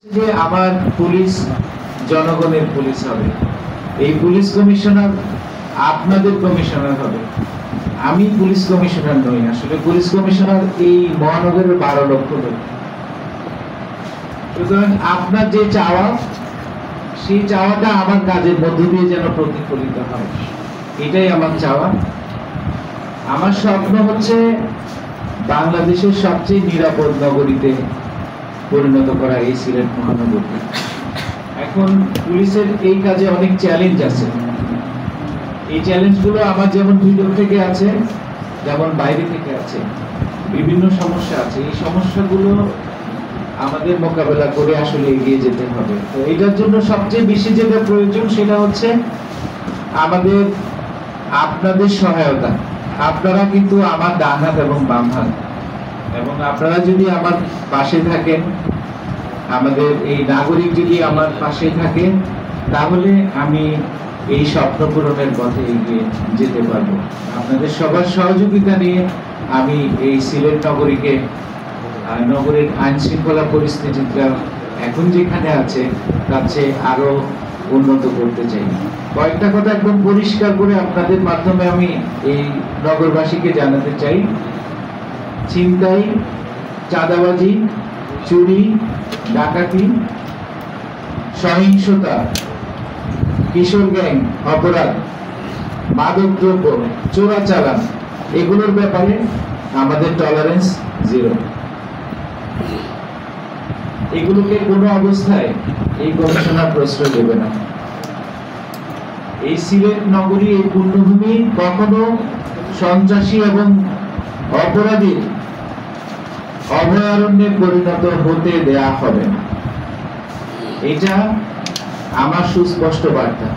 যে আমার পুলিশ জনগণের পুলিশ হবে, এই পুলিশ কমিশনার আপনাদের কমিশনার হবে। আমি পুলিশ কমিশনার নই, আসলে পুলিশ কমিশনার এই মহানগরের 12 লক্ষ লোক। সুতরাং আপনার যে চাওয়া, সেই চাওয়াটা আমার কাজের মধ্য দিয়ে যেন প্রতিফলিত হয়, এটাই আমার চাওয়া। আমার স্বপ্ন হচ্ছে বাংলাদেশের সবচেয়ে নিরাপদ নগরীতে পরিণত করা এই সিলেট মহানগরকে। এখন পুলিশের এই কাজে অনেক চ্যালেঞ্জ আছে। এই চ্যালেঞ্জগুলো আমার যেমন ভিতর থেকে আছে, যেমন বাইরে থেকে আছে, বিভিন্ন সমস্যা আছে। এই সমস্যাগুলো আমাদের মোকাবেলা করে আসলে এগিয়ে যেতে হবে। তো এটার জন্য সবচেয়ে বেশি যেটা প্রয়োজন সেটা হচ্ছে আমাদের আপনাদের সহায়তা। আপনারা কিন্তু আমার ডান হাত এবং বাম হাত, এবং আপনারা যদি আমার পাশে থাকেন, আমাদের এই নাগরিক যদি আমার পাশে থাকে, তাহলে আমি এই স্বপ্ন পূরণের পথে এগিয়ে যেতে পারবো। আপনাদের সবার সহযোগিতা নিয়ে আমি এই সিলেট নগরীকে, নগরের আইন শৃঙ্খলা পরিস্থিতিটা এখন যেখানে আছে তার চেয়ে আরো উন্নত করতে চাই। কয়েকটা কথা একদম পরিষ্কার করে আপনাদের মাধ্যমে আমি এই নগরবাসীকে জানাতে চাই। ছিনতাই, চাঁদাবাজি, চুরি, ডাকাতি, সহিংসতা, কিশোর গ্যাং অপরাধ, মাদকদ্রব্য, চোরাচালান, এগুলোর ব্যাপারে আমাদের টলারেন্স 0। এগুলোকে কোনো অবস্থায় এই কমিশনার প্রশ্রয় দেবে না। এই সিলেট নগরী, এই পুণ্যভূমি কখনো সন্ত্রাসী এবং অপরাধীর অভয়ারণ্যে পরিণত হতে দেয়া হবে না। এটা আমার সুস্পষ্ট বার্তা।